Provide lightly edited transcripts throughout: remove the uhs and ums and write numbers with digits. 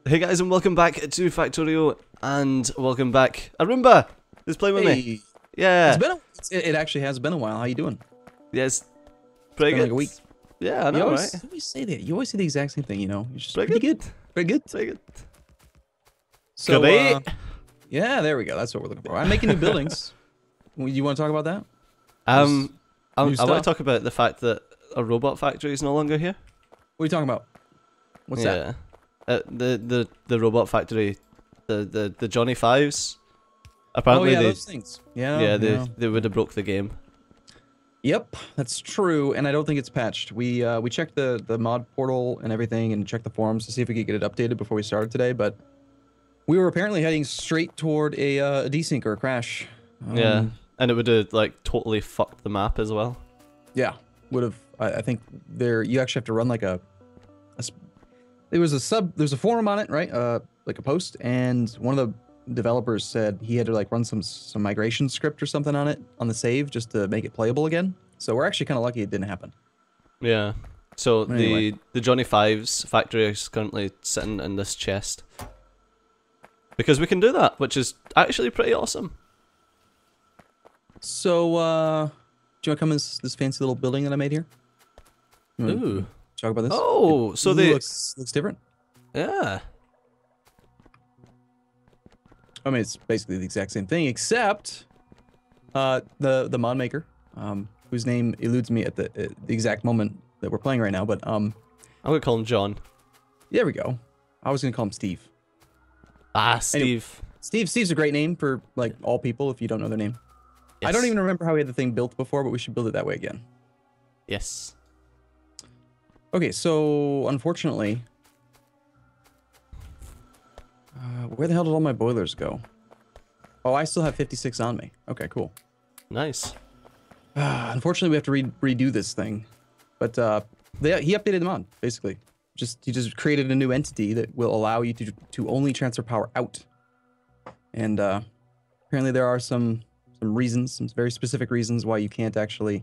Hey guys, and welcome back to Factorio, and welcome back Arumba, who's playing with me. Yeah. It actually has been a while. How you doing? Yes. Pretty good. Like a week. Yeah, I know, right? You always say that. You always say the exact same thing, you know. You're just Pretty good. Pretty good. Pretty good. So, Great. yeah, there we go. That's what we're looking for. I'm making new buildings. You want to talk about that? I want to stuff? talk about the fact that a robot factory is no longer here. What are you talking about? What's that? The robot factory, the Johnny Fives. Apparently Oh yeah, those things. Yeah, they would have broke the game. Yep, that's true, and I don't think it's patched. We checked the mod portal and everything, and checked the forums to see if we could get it updated before we started today, but we were apparently heading straight toward a desync or a crash. Yeah, and it would have like totally fucked the map as well. Yeah, would have. I think you actually have to run like there's a forum on it, right? Like a post, and one of the developers said he had to like run some migration script or something on it on the save just to make it playable again. So we're actually kind of lucky it didn't happen. Yeah. So anyway. the Johnny Fives factory is currently sitting in this chest because we can do that, which is actually pretty awesome. So do you want to come in this fancy little building that I made here? Ooh. Talk about this. Oh, so looks different. Yeah. I mean, it's basically the exact same thing, except the mod maker, whose name eludes me at the exact moment that we're playing right now. But I'm gonna call him John. There we go. I was gonna call him Steve. Ah, Steve. Anyway, Steve's a great name for like all people if you don't know their name. Yes. I don't even remember how we had the thing built before, but we should build it that way again. Yes. Okay, so unfortunately, where the hell did all my boilers go? Oh, I still have 56 on me. Okay, cool. Nice. Unfortunately, we have to redo this thing, but he updated the mod basically. He just created a new entity that will allow you to only transfer power out, and apparently there are some reasons, some very specific reasons why you can't actually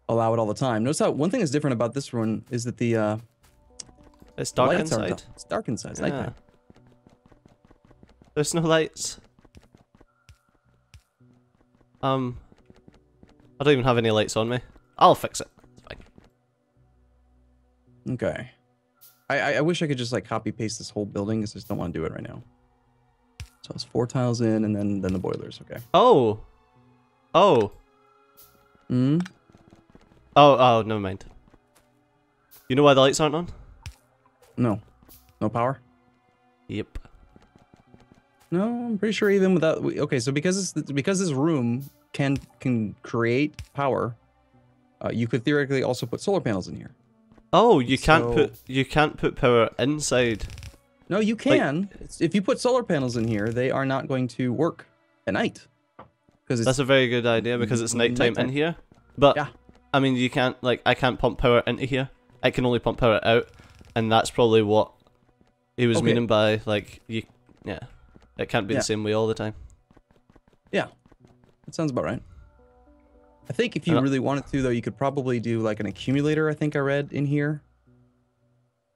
allow it all the time. Notice how one thing that's different about this one is that it's dark inside. It's dark inside. It's yeah. nighttime. There's no lights. I don't even have any lights on me. I'll fix it. It's fine. Okay. I wish I could just like copy paste this whole building. I just don't want to do it right now. So it's 4 tiles in, and then the boilers. Okay. Oh. Oh. Hmm. Oh, never mind. You know why the lights aren't on? No. No power? Yep. No, I'm pretty sure even without... Okay, so because this room can create power, you could theoretically also put solar panels in here. Oh, you can't put power inside. No, you can. Like, if you put solar panels in here, they are not going to work at night. That's a very good idea because it's nighttime in here. But yeah. I mean, you can't, like, I can't pump power into here. I can only pump power out, and that's probably what he was meaning by, like, yeah. It can't be the same way all the time. Yeah. That sounds about right. I think if you really wanted to, though, you could probably do, like, an accumulator, I think I read, in here.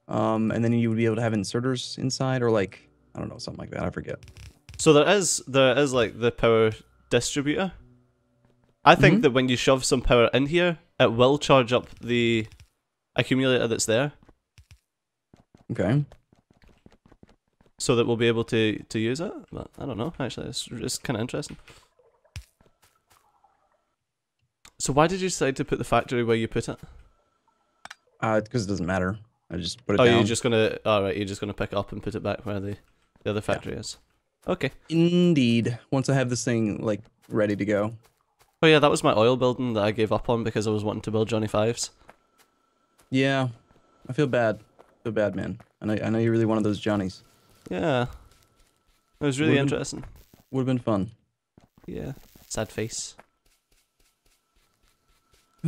And then you would be able to have inserters inside, or, like, I don't know, something like that. I forget. So there is like, the power distributor. I think that when you shove some power in here, it will charge up the accumulator that's there. Okay. So that we'll be able to use it. But I don't know, actually. It's kind of interesting. So why did you decide to put the factory where you put it? Because it doesn't matter. I just put it down. Oh, you're just gonna... Alright, you're just gonna pick it up and put it back where the other factory is. Okay. Indeed. Once I have this thing, like, ready to go. Oh yeah, that was my oil building that I gave up on because I was wanting to build Johnny Fives. Yeah, I feel bad. I feel bad, man. I know you're really one of those Johnnies. Yeah, it was really interesting. Would have been fun. Yeah, sad face.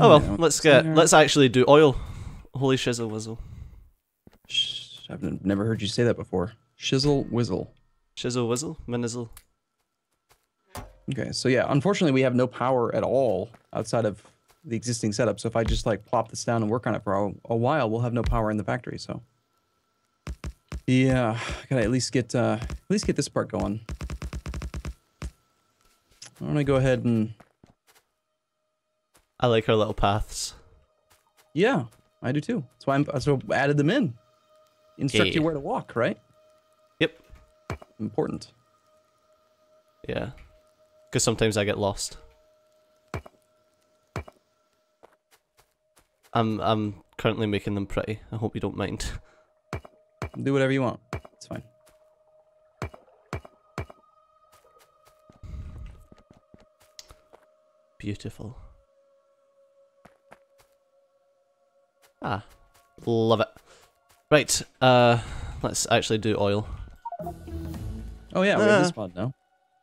Oh well, let's actually do oil. Holy shizzle whizzle. I've never heard you say that before. Shizzle whizzle. Shizzle whizzle, minizzle. Okay, so yeah, unfortunately we have no power at all outside of the existing setup. So if I just like plop this down and work on it for a while, we'll have no power in the factory. So Yeah, gotta at least get this part going. I'm gonna go ahead and. I like our little paths. Yeah, I do too. That's why I added them in. Instruct you where to walk, right? Yep. Important. Yeah. Because sometimes I get lost. I'm currently making them pretty. I hope you don't mind. Do whatever you want. It's fine. Beautiful. Ah, love it. Right, let's actually do oil. Oh yeah, we have this mod now.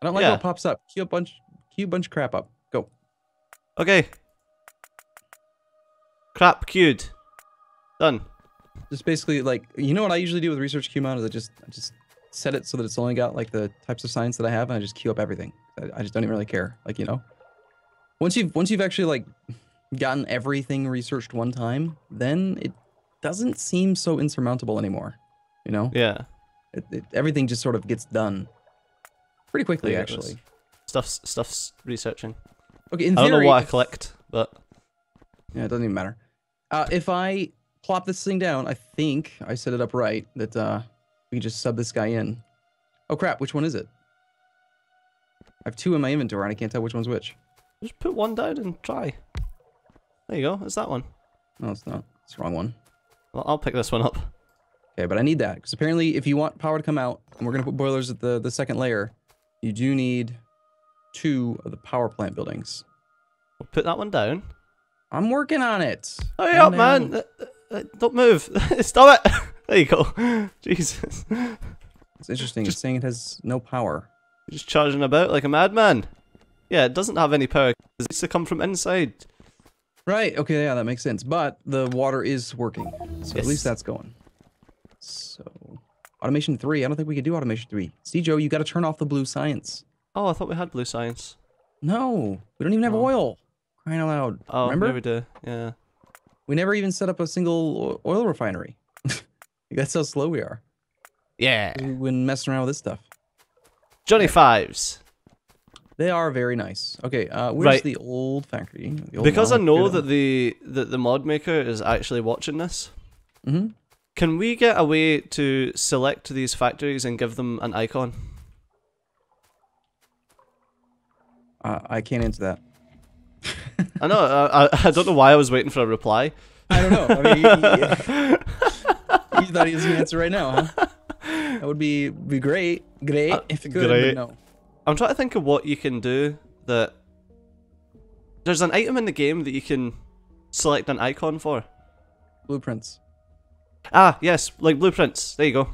I don't like how it pops up. Queue a bunch of crap up. Go. Okay. Crap queued. Done. Just basically like, you know what I usually do with research queue mod is I just set it so that it's only got like the types of science that I have, and I just queue up everything. I just don't even really care. Like, you know, once you've actually like gotten everything researched one time, then it doesn't seem so insurmountable anymore. You know? Yeah. Everything just sort of gets done pretty quickly, actually. Stuff's researching. Okay, in I don't theory, know what I clicked, but yeah, it doesn't even matter. If I plop this thing down, I think I set it up right that we can just sub this guy in. Oh crap! Which one is it? I have 2 in my inventory, and I can't tell which one's which. just put one down and try. There you go. It's that one. No, it's not. It's the wrong one. Well, I'll pick this one up. Okay, but I need that because apparently, if you want power to come out, and we're gonna put boilers at the second layer, you do need 2 of the power plant buildings. We'll put that one down. I'm working on it. Hurry up, man! Don't move! Stop it! There you go. Jesus. It's interesting. It's saying it has no power. Just charging about like a madman. Yeah, it doesn't have any power. It needs to come from inside. Right. Okay. Yeah, that makes sense. But the water is working, so at least that's going. So, automation 3. I don't think we could do automation 3. See, Joe, you got to turn off the blue science. Oh, I thought we had blue science. No, we don't even have oil. Crying out loud. Oh, remember? we do. Yeah. We never even set up a single oil refinery. That's how slow we are. Yeah. We've been messing around with this stuff. Johnny Fives. They are very nice. Okay, where's the old factory? The old because I know that the mod maker is actually watching this. Mm-hmm. Can we get a way to select these factories and give them an icon? I can't answer that. I know. I don't know why I was waiting for a reply. I don't know. I mean, you thought he was gonna answer right now, huh? That would be great. Great if it could. But no. I'm trying to think of what you can do that. There's an item in the game that you can select an icon for. Blueprints. Ah, yes, like blueprints. There you go.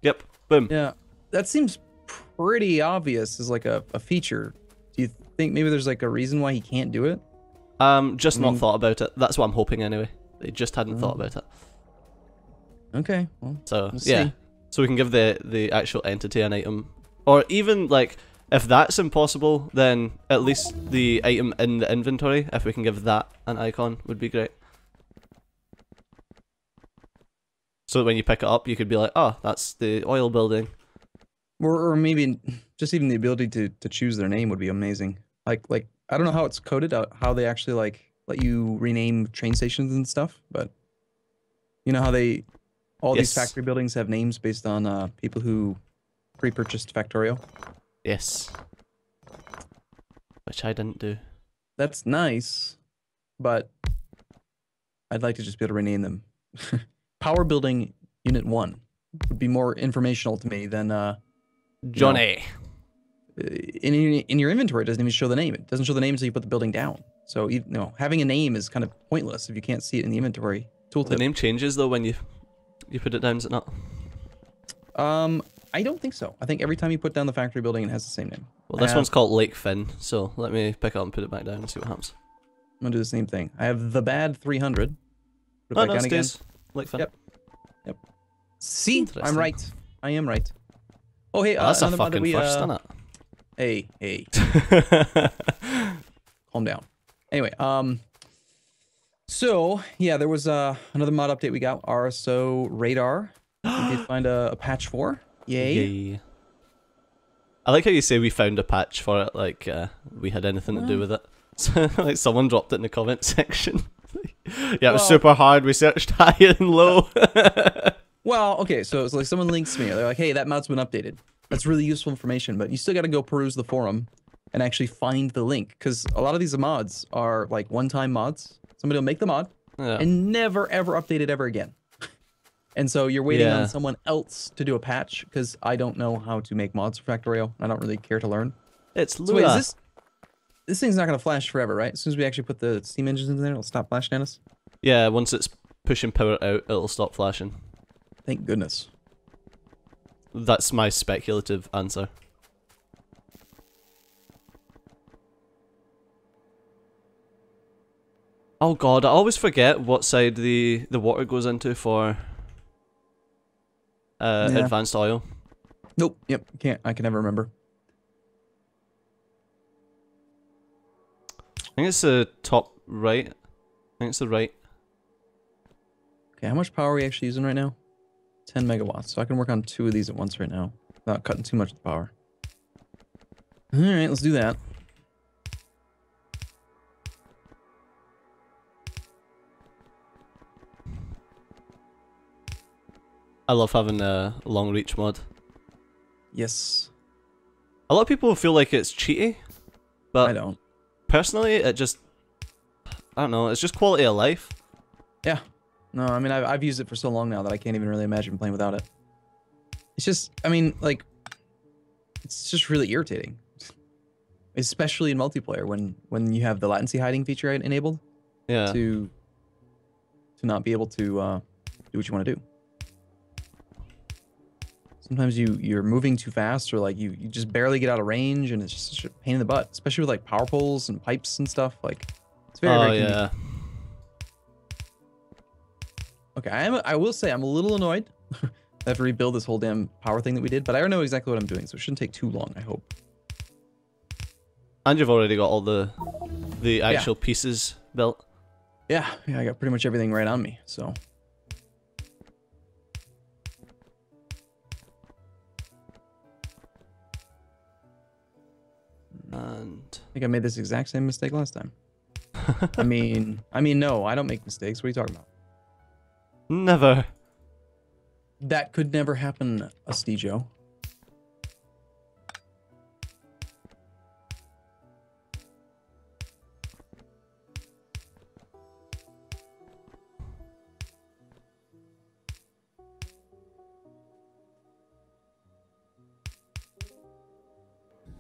Yep. Boom. Yeah, that seems pretty obvious as like a feature. Do you think maybe there's like a reason why he can't do it? Just not thought about it. That's what I'm hoping anyway. They just hadn't thought about it. Okay. Well, so we'll yeah. see. So we can give the actual entity an item, or even like if that's impossible, then at least the item in the inventory, if we can give that an icon, would be great. So that when you pick it up, you could be like, oh, that's the oil building. Or maybe just even the ability to choose their name would be amazing. Like I don't know how it's coded out, how they actually like let you rename train stations and stuff, but you know how all these factory buildings have names based on people who pre-purchased Factorio? Yes. Which I didn't do. That's nice, but I'd like to just be able to rename them. Power Building Unit 1 would be more informational to me than Johnny. In your inventory, it doesn't even show the name. It doesn't show the name until you put the building down. So having a name is kind of pointless if you can't see it in the inventory tooltip. The name changes though when you put it down, is it not? I don't think so. I think every time you put down the factory building, it has the same name. Well, this one's called Lake Finn, so let me pick it up and put it back down and see what happens. I'm gonna do the same thing. I have the bad 300. Put Oh, it no, back it down stays. Lake Finn. Yep. See, I'm right. I am right. Oh, hey, that's a another mod that fucking first, isn't it? Hey. Calm down. Anyway, so yeah, there was another mod update we got, RSO Radar. We did find a patch for. Yay. Yay. I like how you say we found a patch for it, like we had anything to do with it. So, like someone dropped it in the comment section. Yeah, it was super hard. We searched high and low. Well, okay, so it's like someone links me. They're like, hey, that mod's been updated. That's really useful information, but you still got to go peruse the forum and actually find the link, because a lot of these mods are like one-time mods. Somebody will make the mod and never, ever update it ever again. And so you're waiting on someone else to do a patch, because I don't know how to make mods for Factorio. I don't really care to learn. It's so wait, is this thing's not going to flash forever, right? As soon as we actually put the steam engines in there, it'll stop flashing at us? Yeah, once it's pushing power out, it'll stop flashing. Thank goodness. That's my speculative answer. Oh god, I always forget what side the water goes into for advanced oil. Nope. Yep. I can never remember. I think it's the top right. I think it's the right. Okay, how much power are we actually using right now? 10 megawatts. So I can work on 2 of these at once right now without cutting too much of the power. Alright, let's do that. I love having a long reach mod. Yes. A lot of people feel like it's cheaty, but I don't. Personally, it just, I don't know, it's just quality of life. Yeah. No, I mean, I've used it for so long now that I can't even really imagine playing without it. It's just, I mean, like, it's just really irritating. Especially in multiplayer when you have the latency hiding feature enabled. Yeah. To not be able to do what you want to do. Sometimes you're moving too fast, or like you just barely get out of range, and it's just such a pain in the butt, especially with like power poles and pipes and stuff. Like, it's very, very convenient. Okay, I will say I'm a little annoyed. I have to rebuild this whole damn power thing that we did, but I don't know exactly what I'm doing, so it shouldn't take too long, I hope. And you've already got all the actual pieces built. Yeah, I got pretty much everything right on me, so. And I think I made this exact same mistake last time. I mean, no, I don't make mistakes. What are you talking about? Never. That could never happen, Astijo.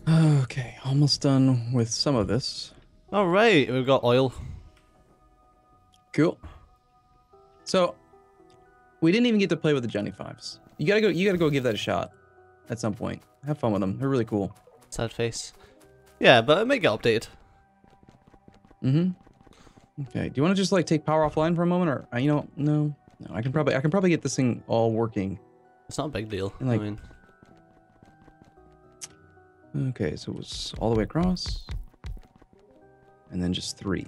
Okay, almost done with some of this. All right, we've got oil. Cool. So, we didn't even get to play with the Johnny Fives. You gotta go give that a shot at some point. Have fun with them. They're really cool. Sad face. Yeah, but it might get updated. Mm-hmm. Okay. Do you want to just like take power offline for a moment, or you know, no, I can probably get this thing all working. It's not a big deal. Like, I mean, okay, so it was all the way across, and then just 3.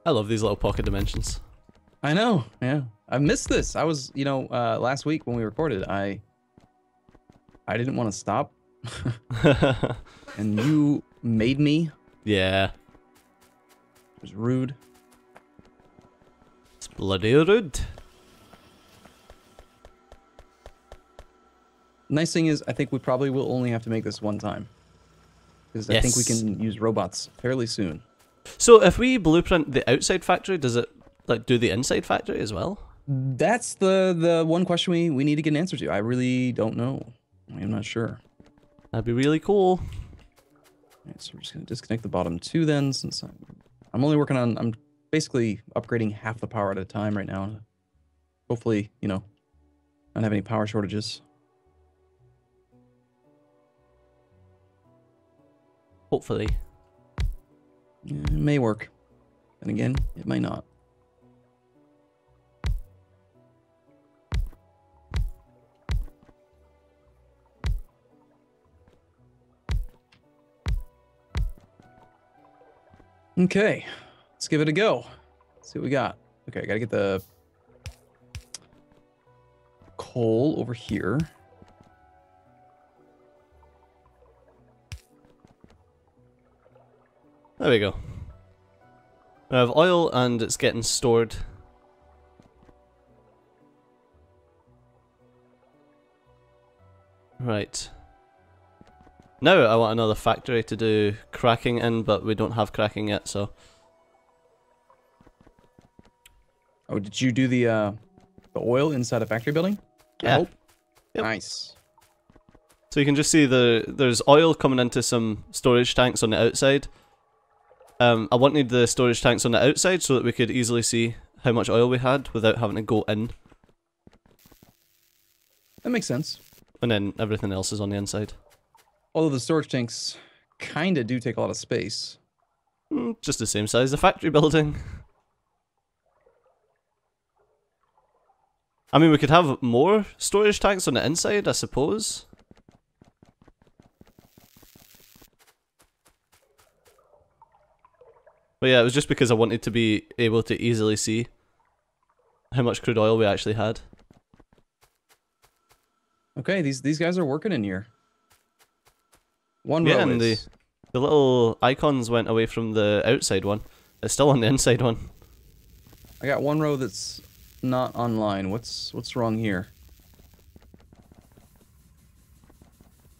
I love these little pocket dimensions. I know, yeah. I missed this. I was, you know, last week when we recorded, I didn't want to stop. And you made me. Yeah. It was rude. It's bloody rude. Nice thing is, I think we probably will only have to make this one time. Because I think we can use robots fairly soon. So if we blueprint the outside factory, does it like do the inside factory as well? That's the one question we need to get an answer to. I really don't know. I'm not sure. That'd be really cool. Right, so we're just gonna disconnect the bottom 2 then, since I'm only working on, I'm basically upgrading half the power at a time right now. Hopefully, you know, not have any power shortages. Hopefully. Yeah, it may work. And again, it might not. Okay, let's give it a go. Let's see what we got. Okay, I gotta get the coal over here. There we go. We have oil and it's getting stored. Right. Now I want another factory to do cracking in, but we don't have cracking yet, so... Oh, did you do the oil inside a factory building? Yeah. Yep. Nice. So you can just see there's oil coming into some storage tanks on the outside. I wanted the storage tanks on the outside so that we could easily see how much oil we had without having to go in. That makes sense. And then everything else is on the inside. Although the storage tanks kinda do take a lot of space. Just the same size as the factory building. I mean, we could have more storage tanks on the inside, I suppose. But yeah, it was just because I wanted to be able to easily see how much crude oil we actually had. Okay, these guys are working in here. One yeah, row and the little icons went away from the outside one. It's still on the inside one. I got one row that's not online. What's wrong here?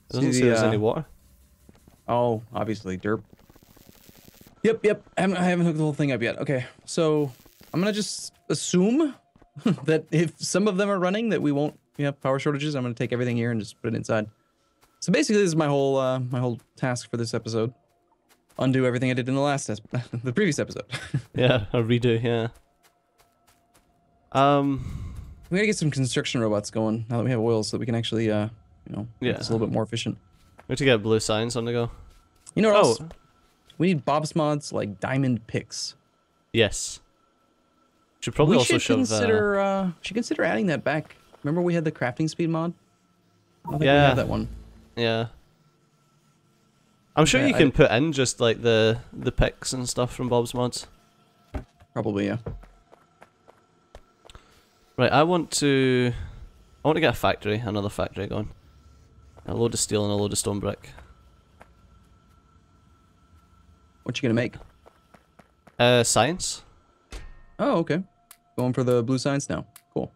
It doesn't say there's any water. Oh, obviously, derp. Yep. I haven't hooked the whole thing up yet. Okay, so I'm gonna just assume that if some of them are running, that we won't have power shortages. I'm gonna take everything here and just put it inside. So basically, this is my whole task for this episode. Undo everything I did in the the previous episode. Yeah, a redo. Yeah. We gotta get some construction robots going now that we have oil, so that we can actually, make this a little bit more efficient. We have to get blue signs on the go. You know what else? We need Bob's mods like diamond picks. Yes. Should probably also shove. Should consider adding that back. Remember we had the crafting speed mod? I don't think we Yeah. have that one. Yeah. I'm sure you can put in just like the picks and stuff from Bob's mods. Probably, yeah. Right, I want to get a factory, another factory going. A load of steel and a load of stone brick. What you gonna make? Science. Oh, okay. Going for the blue science now. Cool.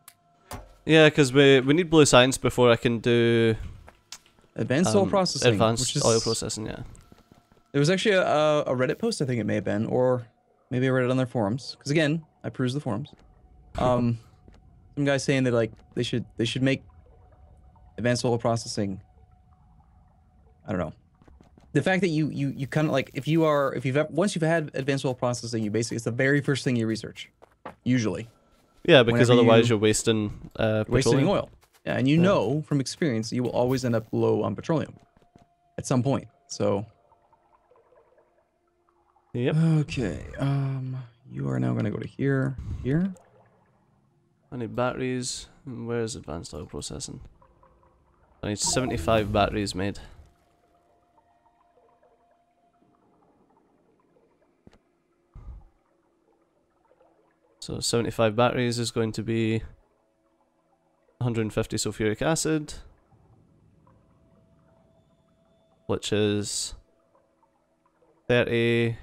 Yeah, because we need blue science before I can do advanced oil processing. Advanced oil processing, yeah. There was actually a Reddit post, I think it may have been, or maybe I read it on their forums. Because again, I peruse the forums. Some guy saying that like they should make advanced oil processing. I don't know. The fact that you kind of like once you've had advanced oil processing, it's the very first thing you research, usually. Yeah, because otherwise you're wasting wasting oil. Yeah, and you know from experience you will always end up low on petroleum at some point. So. Yep. Okay. You are now going to go to here. I need batteries. Where's advanced oil processing? I need 75 batteries made. So 75 batteries is going to be 150 sulfuric acid, which is 30,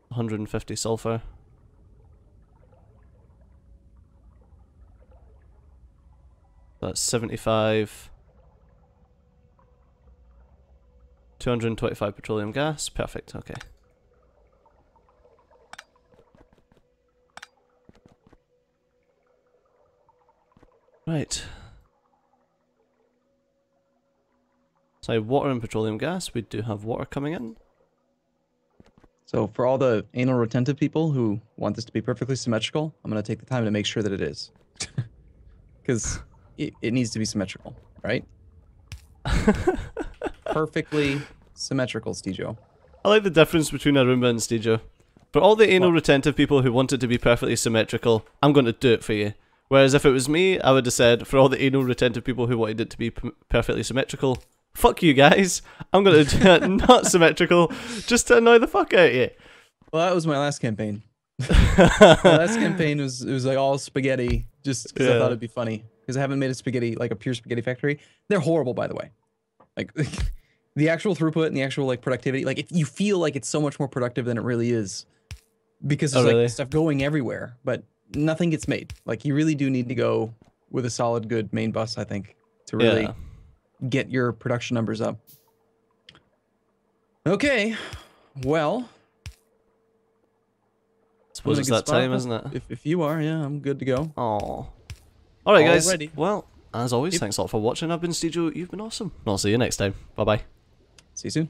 150 sulfur. That's 75, 225 petroleum gas. Perfect, okay. Right. So water and petroleum gas, we do have water coming in. So for all the anal retentive people who want this to be perfectly symmetrical, I'm going to take the time to make sure that it is. Because it needs to be symmetrical, right? Perfectly symmetrical, Stejo. I like the difference between Arumba and Stejo. For all the anal retentive people who want it to be perfectly symmetrical, I'm going to do it for you. Whereas if it was me, I would have said, for all the anal retentive people who wanted it to be perfectly symmetrical, fuck you guys. I'm gonna do it not symmetrical, just to annoy the fuck out of you. Well, that was my last campaign. My last campaign was like all spaghetti, just because I thought it'd be funny. Because I haven't made a spaghetti like a pure spaghetti factory. They're horrible, by the way. Like the actual throughput and the actual like productivity. Like if you feel like it's so much more productive than it really is, because there's like stuff going everywhere, but nothing gets made. Like you really do need to go with a solid, good main bus, I think, to really get your production numbers up. Okay, well. Suppose it's that time, isn't it? If you are, yeah, I'm good to go. Oh. Alright guys, well, as always, thanks a lot for watching. I've been Steejo, you've been awesome. And I'll see you next time. Bye bye. See you soon.